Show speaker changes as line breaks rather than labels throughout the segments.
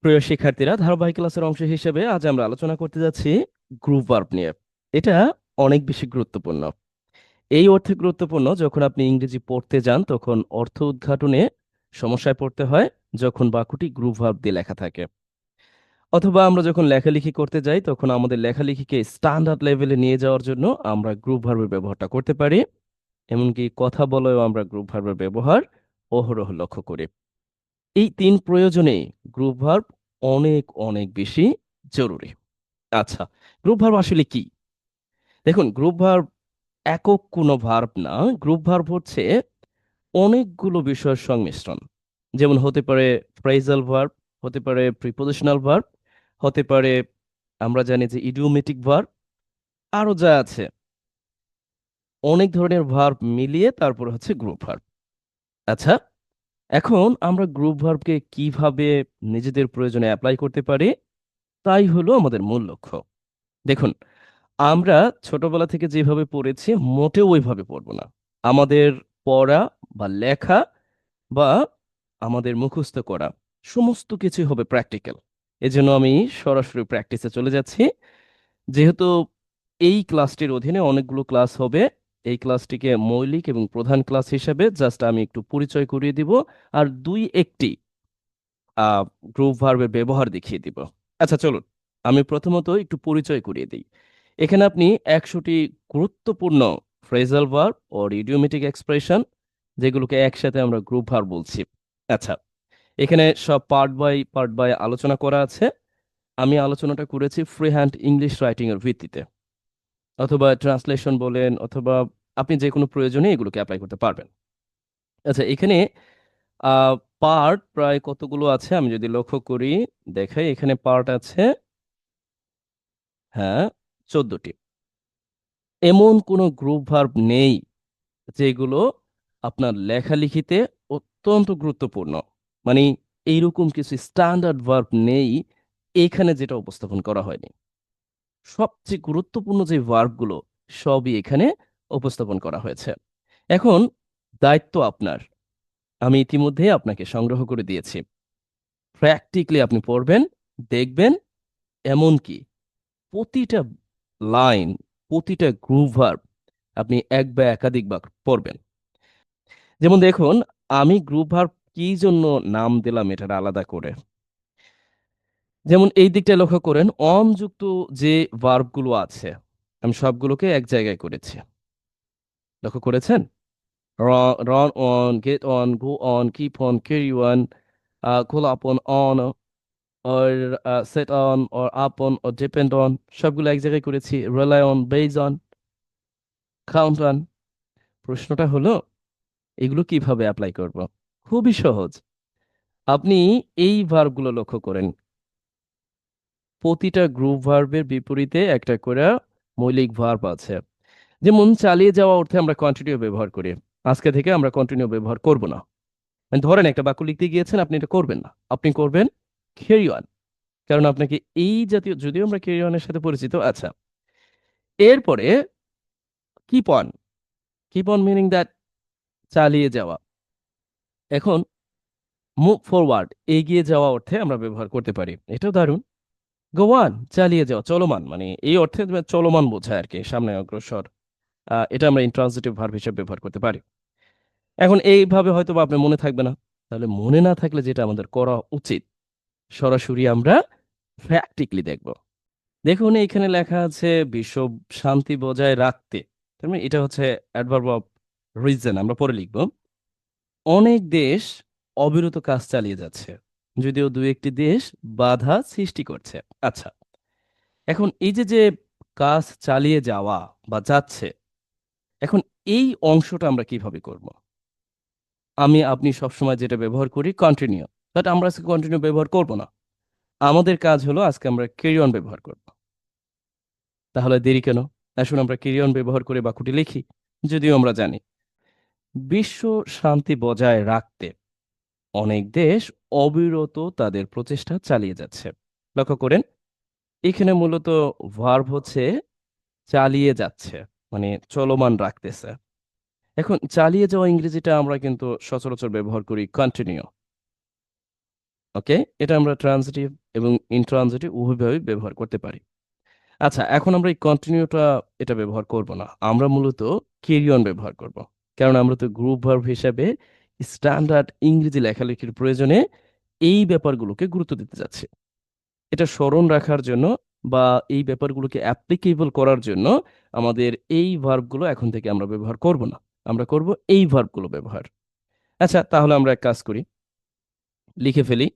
প্রিয় শিক্ষার্থীরা, ধারাবাহিক ক্লাসের অংশ হিসেবে আজ আমরা আলোচনা করতে যাচ্ছি গ্রুপ ভার্ব নিয়ে। এটা অনেক বেশি গুরুত্বপূর্ণ। এই অর্থে গুরুত্বপূর্ণ, যখন আপনি ইংরেজি পড়তে যান তখন অর্থ উদ্ঘাটনে সমস্যায় পড়তে হয় যখন বাক্যটি গ্রুপ ভার্ব দিয়ে লেখা থাকে, অথবা আমরা যখন লেখালেখি করতে যাই তখন আমাদের লেখালেখিকে স্ট্যান্ডার্ড লেভেলে নিয়ে যাওয়ার জন্য আমরা গ্রুপ ভার্বের ব্যবহারটা করতে পারি। এমনকি কথা বলেও আমরা গ্রুপ ভার্বের ব্যবহার অহরহ লক্ষ্য করি। এই তিন প্রয়োজনেই গ্রুপ ভার্ব অনেক অনেক বেশি জরুরি। আচ্ছা, গ্রুপ ভার্ব আসলে কি? দেখুন, গ্রুপ ভার্ব একক কোনো ভার্ব না। গ্রুপ ভার্ব হচ্ছে অনেকগুলো বিষয়ের সংমিশ্রণ। যেমন হতে পারে ফ্রেজাল ভার্ব, হতে পারে প্রিপোজিশনাল ভার্ব, হতে পারে আমরা জানি যে ইডিওমেটিক ভার্ব, আরো যা আছে অনেক ধরনের ভার্ব মিলিয়ে তারপরে হচ্ছে গ্রুপ ভার্ব। আচ্ছা, এখন আমরা গ্রুপ ভার্বকে কিভাবে নিজেদের প্রয়োজনে অ্যাপ্লাই করতে পারি, তাই হলো আমাদের মূল লক্ষ্য। দেখুন, আমরা ছোটবেলা থেকে যেভাবে পড়েছি মোটেও ওইভাবে পড়বো না। আমাদের পড়া বা লেখা বা আমাদের মুখস্থ করা সমস্ত কিছুই হবে প্র্যাকটিক্যাল। এজন্য আমি সরাসরি প্র্যাকটিসে চলে যাচ্ছি। যেহেতু এই ক্লাসটির অধীনে অনেকগুলো ক্লাস হবে, এই ক্লাসটিকে মৌলিক এবং প্রধান ক্লাস হিসেবে জাস্ট আমি একটু পরিচয় করিয়ে দিব, আর দুই একটি গ্রুপ ভার্বের ব্যবহার দেখিয়ে দিব। আচ্ছা চলুন, আমি প্রথমত একটু পরিচয় করিয়ে দিই। এখানে আপনি 100টি গুরুত্বপূর্ণ ফ্রেজাল ভার্ব ও ইডিওমেটিক এক্সপ্রেশন, যেগুলোকে একসাথে আমরা গ্রুপ ভার্ব বলছি। আচ্ছা, এখানে সব পার্ট বাই আলোচনা করা আছে। আমি আলোচনাটা করেছি ফ্রি হ্যান্ড ইংলিশ রাইটিং এর ভিত্তিতে, অথবা ট্রান্সলেশন বলেন, অথবা আপনি যে কোনো প্রয়োজনে এগুলোকে অ্যাপ্লাই করতে পারবেন। আচ্ছা, এখানে আহ পার্ট প্রায় কতগুলো আছে আমি যদি লক্ষ্য করি, দেখাই এখানে পার্ট আছে, হ্যাঁ, 14টি। এমন কোনো গ্রুপ ভার্ব নেই যেগুলো আপনার লেখালেখিতে অত্যন্ত গুরুত্বপূর্ণ। মানে এইরকম কিছু স্ট্যান্ডার্ড ভার্ব নেই এখানে যেটা উপস্থাপন করা হয়নি। সবচেয়ে গুরুত্বপূর্ণ যে ভার্বগুলো সবই এখানে উপস্থাপন করা হয়েছে। এখন দায়িত্ব আপনার। আমি ইতিমধ্যে আপনাকে সংগ্রহ করে দিয়েছি। প্র্যাকটিক্যালি আপনি পড়বেন, দেখবেন, এমনকি প্রতিটা লাইন, প্রতিটা গ্রুপ ভার্ব আপনি এক বা একাধিকবার পড়বেন। যেমন দেখুন, আমি গ্রুপ ভার্ব কি জন্য নাম দিলাম এটার আলাদা করে। যেমন এই দিকটা লক্ষ্য করেন, অন যুক্ত যে ভার্বগুলো আছে আমি সবগুলোকে এক জায়গায় করেছি। লক্ষ্য করেছেন? Run on, get on, go on, keep on, carry on, call upon, on, or set on or up on or depend on, সবগুলো এক জায়গায় করেছি। rely on, based on, count on। প্রশ্নটা হলো, এগুলো কিভাবে অ্যাপ্লাই করব? খুবই সহজ। আপনি এই ভার্বগুলো লক্ষ্য করেন, প্রতিটা গ্রুপ ভার্বের বিপরীতে একটা করে মৌলিক ভার্ব আছে। যেমন চালিয়ে যাওয়া অর্থে আমরা কন্টিনিউ ব্যবহার করি। আজকে থেকে আমরা কন্টিনিউ ব্যবহার করব না। মানে ধরেন একটা বাক্য লিখতে গিয়েছেন, আপনি এটা করবেন না, আপনি করবেন ক্যারি অন। কারণ আপনাকে এই জাতীয়, যদিও আমরা ক্যারি অনের সাথে পরিচিত। আচ্ছা, এরপরে keep on. Keep on meaning that চালিয়ে যাওয়া। এখন মুভ ফরওয়ার্ড, এগিয়ে যাওয়া অর্থে আমরা ব্যবহার করতে পারি। এটাও দারুণ। গো অন, চালিয়ে যাওয়া, চলমান, মানে এই অর্থে চলমান বোঝায় আর কি, সামনে অগ্রসর। এটা আমরা ইন্ট্রান্সিটিভ ভার্ব হিসেবে ব্যবহার করতে পারি। এখন এইভাবে হয়তো বা আপনার মনে থাকবে না। তাহলে মনে না থাকলে যেটা আমাদের করা উচিত, সরাসরি আমরা প্র্যাকটিক্যালি দেখব। দেখুন, এখানে লেখা আছে বিশ্ব শান্তি বজায় রাখতে। তার মানে এটা হচ্ছে অ্যাডভার্ব অফ রিজন, আমরা পরে লিখব। অনেক দেশ অবিরত কাজ চালিয়ে যাচ্ছে, যদিও দু একটি দেশ বাধা সৃষ্টি করছে। আচ্ছা, এখন এই যে যে কাজ চালিয়ে যাওয়া বা যাচ্ছে, এখন এই অংশটা আমরা কিভাবে করব? আমি আপনি সবসময় যেটা ব্যবহার করি কন্টিনিউ, বাট আমরা আজকে কন্টিনিউ ব্যবহার করব না। আমাদের কাজ হলো আজকে আমরা ক্যারি অন ব্যবহার করব। তাহলে দেরি কেন? আসুন আমরা ক্যারি অন ব্যবহার করে বাক্যটি লিখি। যদিও আমরা জানি বিশ্ব শান্তি বজায় রাখতে অনেক দেশ অবিরত তাদের প্রচেষ্টা চালিয়ে যাচ্ছে। লক্ষ্য করেন, এখানে মূলত ভার্ব হচ্ছে চালিয়ে যাচ্ছে, মানে চলমান রাখতেছে। এখন চালিয়ে যাওয়া ইংরেজিটা আমরা কিন্তু সচরাচর ব্যবহার করি কন্টিনিউ। ওকে, এটা আমরা ট্রানজিটিভ এবং ইনট্রানজিটিভ উভয়ভাবে ব্যবহার করতে পারি। আচ্ছা, এখন আমরা এই কন্টিনিউটা এটা ব্যবহার করব না, আমরা মূলত ক্যারি অন ব্যবহার করব। কারণ আমরা তো গ্রুপ ভার্ব হিসাবে স্ট্যান্ডার্ড ইংরেজি লেখালেখির প্রয়োজনে এই ব্যাপারগুলোকে গুরুত্ব দিতে যাচ্ছি। এটা স্মরণ রাখার জন্য বা এই ব্যাপারগুলোকে অ্যাপ্লিকেবল করার জন্য আমাদের এই ভার্বগুলো এখন থেকে আমরা ব্যবহার করব না, আমরা করব এই ভার্বগুলো ব্যবহার। আচ্ছা, তাহলে আমরা এক কাজ করি, লিখে ফেলি।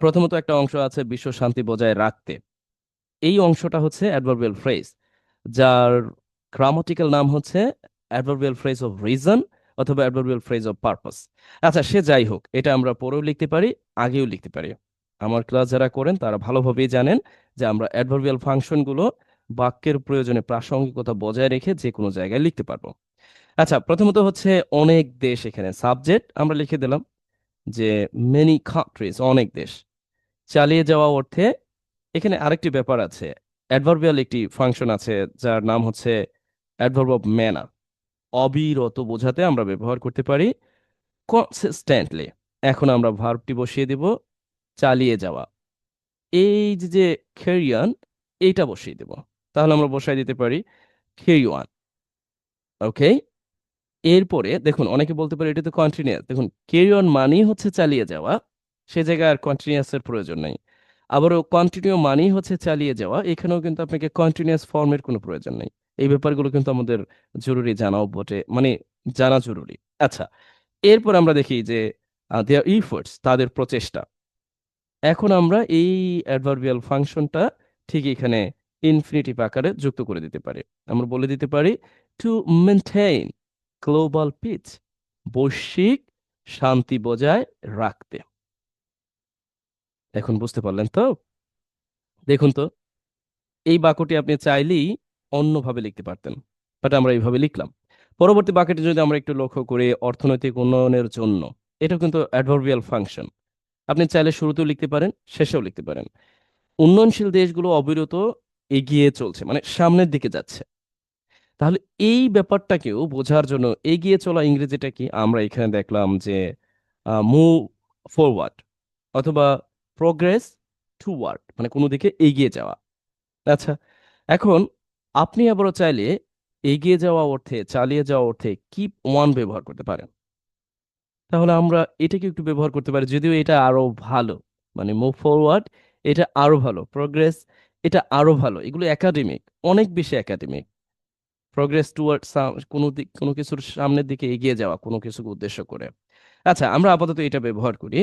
প্রথমত একটা অংশ আছে বিশ্ব শান্তি বজায় রাখতে। এই অংশটা হচ্ছে অ্যাডভার্বিয়াল ফ্রেজ, যার গ্রামাটিক্যাল নাম হচ্ছে অ্যাডভার্বিয়াল ফ্রেজ অফ রিজন অথবা অ্যাডভার্বিয়াল ফ্রেজ অফ পারপাস। আচ্ছা, সে যাই হোক, এটা আমরা পরেও লিখতে পারি, আগেও লিখতে পারি। আমার ক্লাস যারা করেন তারা ভালোভাবেই জানেন যে আমরা অ্যাডভার্বিয়াল ফাংশনগুলো বাক্যের প্রয়োজনে প্রাসঙ্গিকতা বজায় রেখে যে কোনো জায়গায় লিখতে পারবো। আচ্ছা, প্রথমত হচ্ছে অনেক দেশ, এখানে সাবজেক্ট আমরা লিখে দিলাম যে মেনি কান্ট্রিজ, অনেক দেশ। চালিয়ে যাওয়া অর্থে এখানে আরেকটি ব্যাপার আছে, অ্যাডভার্বিয়াল একটি ফাংশন আছে যার নাম হচ্ছে অ্যাডভার্ব অফ ম্যানার। অবিরত বোঝাতে আমরা ব্যবহার করতে পারি কনসিস্টেন্টলি। এখন আমরা ভার্বটি বসিয়ে দিব, চালিয়ে যাওয়া। এই যে ক্যারি অন, এইটা বসিয়ে দেব। তাহলে আমরা বসাই দিতে পারি ক্যারি অন। ওকে, এরপরে দেখুন, অনেকে বলতে পারে এটা তো কন্টিনিউয়াস। দেখুন, ক্যারি অন মানেই হচ্ছে চালিয়ে যাওয়া, সে জায়গায় আর কন্টিনিউয়াস এর প্রয়োজন নেই। আবারও কন্টিনিউ মানেই হচ্ছে চালিয়ে যাওয়া, এখানেও কিন্তু আপনাকে কন্টিনিউয়াস ফর্মের কোনো প্রয়োজন নেই। এই ব্যাপারগুলো কিন্তু আমাদের জরুরি জানাও বটে, মানে জানা জরুরি। আচ্ছা, এরপর আমরা দেখি যে দেয়ার ইফোর্টস, তাদের প্রচেষ্টা। এখন আমরা এই অ্যাডভার্বিয়াল ফাংশনটা ঠিক এখানে ইনফিনিটিভ আকারে যুক্ত করে দিতে পারি। আমরা বলে দিতে পারি টু মেনটেইন গ্লোবাল পিস, বৈশ্বিক শান্তি বজায় রাখতে। এখন বুঝতে পারলেন তো? দেখুন তো, এই বাক্যটি আপনি চাইলেই অন্যভাবে লিখতে পারতেন, বাট আমরা এইভাবে লিখলাম। পরবর্তী বাক্যটি যদি আমরা একটু লক্ষ্য করি, অর্থনৈতিক উন্নয়নের জন্য, এটা কিন্তু অ্যাডভার্বিয়াল ফাংশন। আপনি চাইলে শুরুতেও লিখতে পারেন, শেষেও লিখতে পারেন। উন্নয়নশীল দেশগুলো অবিরত এগিয়ে চলছে, মানে সামনের দিকে যাচ্ছে। তাহলে এই ব্যাপারটাকেও বোঝার জন্য এগিয়ে চলা ইংরেজিটা কি, আমরা এখানে দেখলাম যে মুভ ফরওয়ার্ড অথবা প্রোগ্রেস টুওয়ার্ড, মানে কোনো দিকে এগিয়ে যাওয়া। আচ্ছা, এখন আপনি আবারও চাইলে এগিয়ে যাওয়া অর্থে, চালিয়ে যাওয়া অর্থে কিপ ওয়ান ব্যবহার করতে পারেন। তাহলে আমরা এটাকে একটু ব্যবহার করতে পারি, যদিও এটা আরো ভালো। মানে মুভ ফরওয়ার্ড, এটা আরো ভালো। প্রোগ্রেস, এটা আরো ভালো। এগুলো একাডেমিক, অনেক বেশি একাডেমিক। প্রোগ্রেস টুয়ার্ড, কোনো দিক, কোনো কিছুর সামনের দিকে এগিয়ে যাওয়া, কোনো কিছুকে উদ্দেশ্য করে। আচ্ছা, আমরা আপাতত এটা ব্যবহার করি।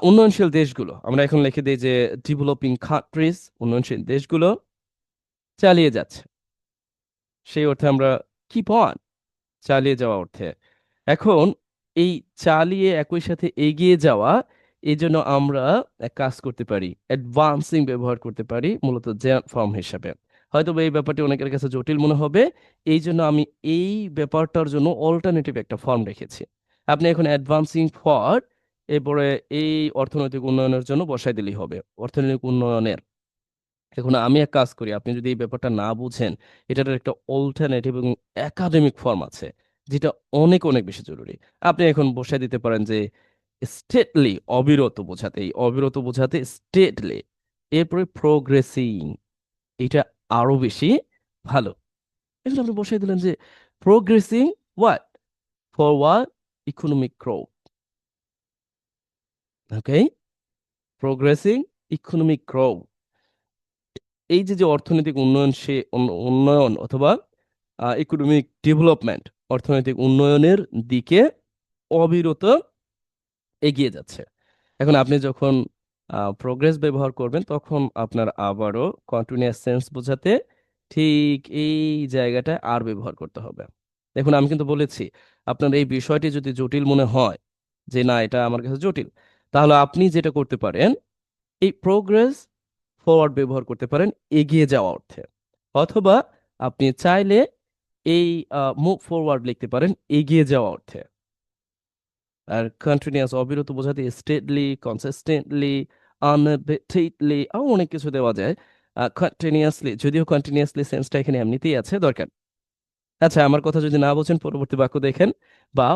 উন্নয়নশীল দেশগুলো, আমরা এখন লিখে দিই যে ডেভেলপিং কান্ট্রিজ, উন্নয়নশীল দেশগুলো চালিয়ে যাচ্ছে। সেই অর্থে আমরা কিপ অন, চালিয়ে যাওয়া অর্থে। এখন এই চালিয়ে একই সাথে এগিয়ে যাওয়া, এই জন্য আমরা এক কাজ করতে পারি, অ্যাডভান্সিং ব্যবহার করতে পারি মূলত ফর্ম হিসাবে। হয়তো বা এই ব্যাপারটি অনেকের কাছে জটিল মনে হবে, এই জন্য আমি এই ব্যাপারটার জন্য অল্টারনেটিভ একটা ফর্ম রেখেছি। আপনি এখন অ্যাডভান্সিং ফর, এরপরে এই অর্থনৈতিক উন্নয়নের জন্য বসাই দিলেই হবে, অর্থনৈতিক উন্নয়নের। এখন আমি এক কাজ করি, আপনি যদি এই ব্যাপারটা না বুঝেন, এটার একটা অল্টারনেটিভ এবং একাডেমিক ফর্ম আছে, যেটা অনেক অনেক বেশি জরুরি। আপনি এখন বসায় দিতে পারেন যে স্টেটলি, অবিরত বোঝাতে, এই অবিরত বোঝাতে স্টেটলি, এরপরে প্রোগ্রেসিং, এটা আরো বেশি ভালো। এখন আপনি বসাই দিলেন যে progressing what, forward economic growth. Okay, progressing economic growth. এই যে যে অর্থনৈতিক উন্নয়ন, সে উন্নয়ন অথবা ইকোনমিক ডেভেলপমেন্ট, অর্থনৈতিক উন্নয়নের দিকে অবিরত এগিয়ে যাচ্ছে। এখন আপনি যখন প্রোগ্রেস ব্যবহার করবেন, তখন আপনার আবারও কন্টিনিউয়াস সেন্স বোঝাতে ঠিক এই জায়গাটায় আর ব্যবহার করতে হবে। দেখুন, আমি কিন্তু বলেছি, আপনার এই বিষয়টি যদি জটিল মনে হয় যে না এটা আমার কাছে জটিল, তাহলে আপনি যেটা করতে পারেন, এই প্রোগ্রেস ফরওয়ার্ড ব্যবহার করতে পারেন এগিয়ে যাওয়া অর্থে, অথবা আপনি চাইলে এই মুভ ফরওয়ার্ড লিখতে পারেন এগিয়ে যাওয়া অর্থে। আর কন্টিনিউয়াস, অবিরত বোঝাতে স্টেডলি, কনসিস্টেন্টলি, আনএবেটেডলি, আরো অনেক কিছু দেওয়া যায়। কন্টিনিউয়াসলি, যদিও কন্টিনিউয়াসলি সেন্সটা এখানে এমনিতেই আছে, দরকার। আচ্ছা, আমার কথা যদি না বোঝেন, পরবর্তী বাক্য দেখেন বা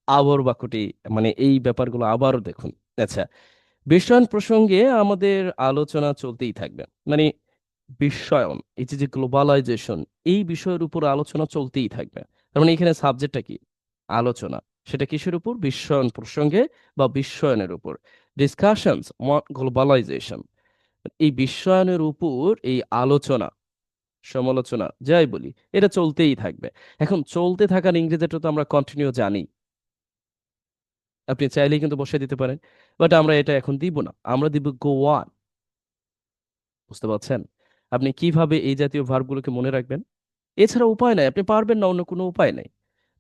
আবার বাক্যটি, মানে এই ব্যাপারগুলো আবারও দেখুন। আচ্ছা, বিশ্বায়ন প্রসঙ্গে আমাদের আলোচনা চলতেই থাকবে। মানে বিশ্বায়ন, এই যে যে গ্লোবালাইজেশন, এই বিষয়ের উপর আলোচনা চলতেই থাকবে। তার মানে এখানে সাবজেক্টটা কি? আলোচনা। সেটা কিসের উপর? বিশ্বায়ন প্রসঙ্গে বা বিশ্বায়নের উপর। ডিসকাশনস অন গ্লোবালাইজেশন, এই বিশ্বায়নের উপর এই আলোচনা, সমালোচনা যাই বলি, এটা চলতেই থাকবে। এখন চলতে থাকার ইংরেজিটা তো আমরা কন্টিনিউ জানি। আপনি চাইলেই কিন্তু বসে দিতে পারেন, বাট আমরা এটা এখন দিব না, আমরা দিব গো অন। বুঝতে পারছেন? আপনি কিভাবে এই জাতীয় ভার্বগুলোকে মনে রাখবেন? এছাড়া উপায় নাই, আপনি পারবেন না, অন্য কোনো উপায় নাই।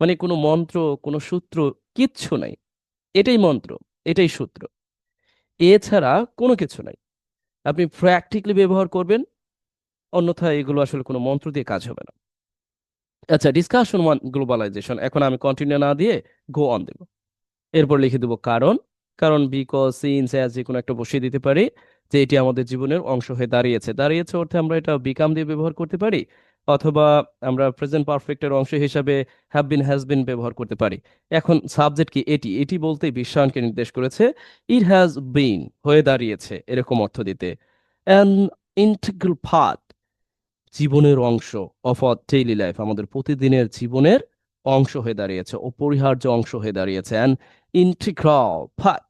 মানে কোনো মন্ত্র, কোনো সূত্র, কিচ্ছু নাই। এটাই মন্ত্র, এটাই সূত্র, এছাড়া কোনো কিছু নাই। আপনি প্র্যাকটিক্যালি ব্যবহার করবেন, অন্যথায় এগুলো আসলে কোনো মন্ত্র দিয়ে কাজ হবে না। আচ্ছা, ডিসকাশন ওয়ান গ্লোবালাইজেশন, এখন আমি কন্টিনিউ না দিয়ে গো অন দেব। এরপর লিখে দেবো কারণ। কারণ বিকজ, সিন্স, অ্যাজ, যে কোনো একটা বসিয়ে দিতে পারি, যে এটি আমাদের জীবনের অংশ হয়ে দাঁড়িয়েছে। দাঁড়িয়েছে অর্থে আমরা এটা বিকাম দিয়ে ব্যবহার করতে পারি, অথবা আমরা প্রেজেন্ট পারফেক্টের অংশ হিসাবে হ্যাভ বিন, হ্যাজ বিন ব্যবহার করতে পারি। এখন সাবজেক্ট কি? এটি, এটি বলতে বিশ্বায়নকে নির্দেশ করেছে। ইট হ্যাজ বিন, হয়ে দাঁড়িয়েছে, এরকম অর্থ দিতে। অ্যান ইন্টিগ্রাল পার্ট, জীবনের অংশ, অফ আওয়ার ডেইলি লাইফ, আমাদের প্রতিদিনের জীবনের অংশ হয়ে দাঁড়িয়েছে, অপরিহার্য অংশ হয়ে দাঁড়িয়েছে। An integral part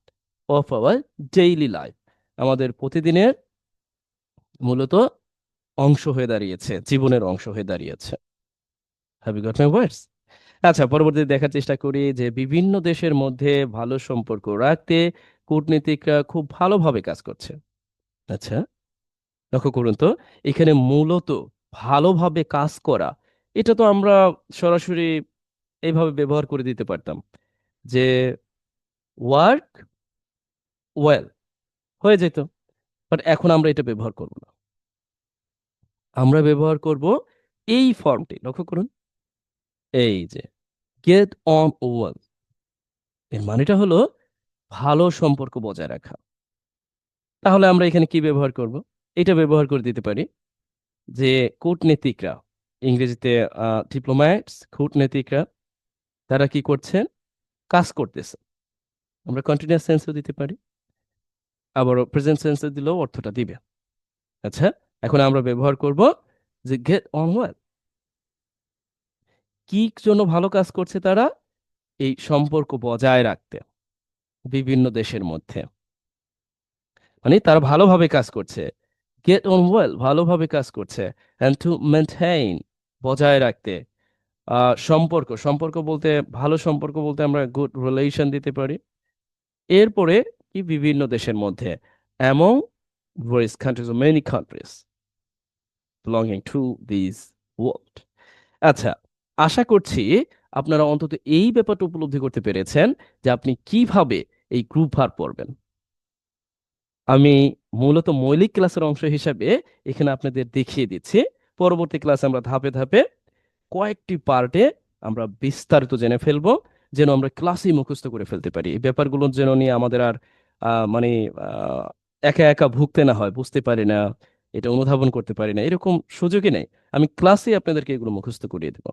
of our daily life, আমাদের প্রতিদিনের মূলত অংশ হয়ে দাঁড়িয়েছে, জীবনের অংশ হয়ে দাঁড়িয়েছে। হ্যাভ ইউ গট মাই ওয়ার্ডস? আচ্ছা, পরবর্তীতে দেখার চেষ্টা করি যে বিভিন্ন দেশের মধ্যে ভালো সম্পর্ক রাখতে কূটনীতিকরা খুব ভালোভাবে কাজ করছে। আচ্ছা, লক্ষ্য করুন তো, এখানে মূলত ভালোভাবে কাজ করা, এটা তো আমরা সরাসরি এইভাবে ব্যবহার করে দিতে পারতাম যে ওয়ার্ক ওয়েল, হয়ে যেত। বাট এখন আমরা এটা ব্যবহার করব না, আমরা ব্যবহার করব এই ফর্মটি। লক্ষ্য করুন, এই যে গেট অন ওয়েল, এর মানেটা হলো ভালো সম্পর্ক বজায় রাখা। তাহলে আমরা এখানে কি ব্যবহার করব? এটা ব্যবহার করে দিতে পারি যে কূটনীতিকরা, ইংরেজিতে ডিপ্লোম্যাটস, কূটনীতিকরা, তারা কি করছেন? কাজ করতেছে। আমরা কন্টিনিউয়াস সেন্সও দিতে পারি, আবারও প্রেজেন্ট সেন্সে দিলেও অর্থটা দিবে। আচ্ছা, এখন আমরা ব্যবহার করব যে গেট অন ওয়েল। কি জন্য ভালো কাজ করছে তারা? এই সম্পর্ক বজায় রাখতে বিভিন্ন দেশের মধ্যে। মানে তারা ভালোভাবে কাজ করছে। গেট অন ওয়েল, ভালোভাবে কাজ করছে। অ্যান্ড টু মেনটেইন, বজায় রাখতে। সম্পর্ক, সম্পর্ক বলতে, ভালো সম্পর্ক বলতে আমরা গুড রিলেশন দিতে পারি। এরপরে কি? বিভিন্ন দেশের মধ্যে, among various countries or many countries belonging to this world. আচ্ছা, আশা করছি আপনারা অন্তত এই ব্যাপারটা উপলব্ধি করতে পেরেছেন যে আপনি কিভাবে এই গ্রুপ ভার পড়বেন। আমি মূলত মৌলিক ক্লাসের অংশ হিসাবে এখানে আপনাদের দেখিয়ে দিচ্ছি। পরবর্তী ক্লাসে আমরা ধাপে ধাপে কয়েকটি পার্টে আমরা বিস্তারিত জেনে ফেলবো, যেন আমরা ক্লাসেই মুখস্থ করে ফেলতে পারি। এই ব্যাপারগুলো যেন নিয়ে আমাদের আর মানে আহ, একা একা ভুগতে না হয়, বুঝতে পারি না, এটা অনুধাবন করতে পারি না, এরকম সুযোগই নেই। আমি ক্লাসে আপনাদেরকে এগুলো মুখস্থ করিয়ে দেবো।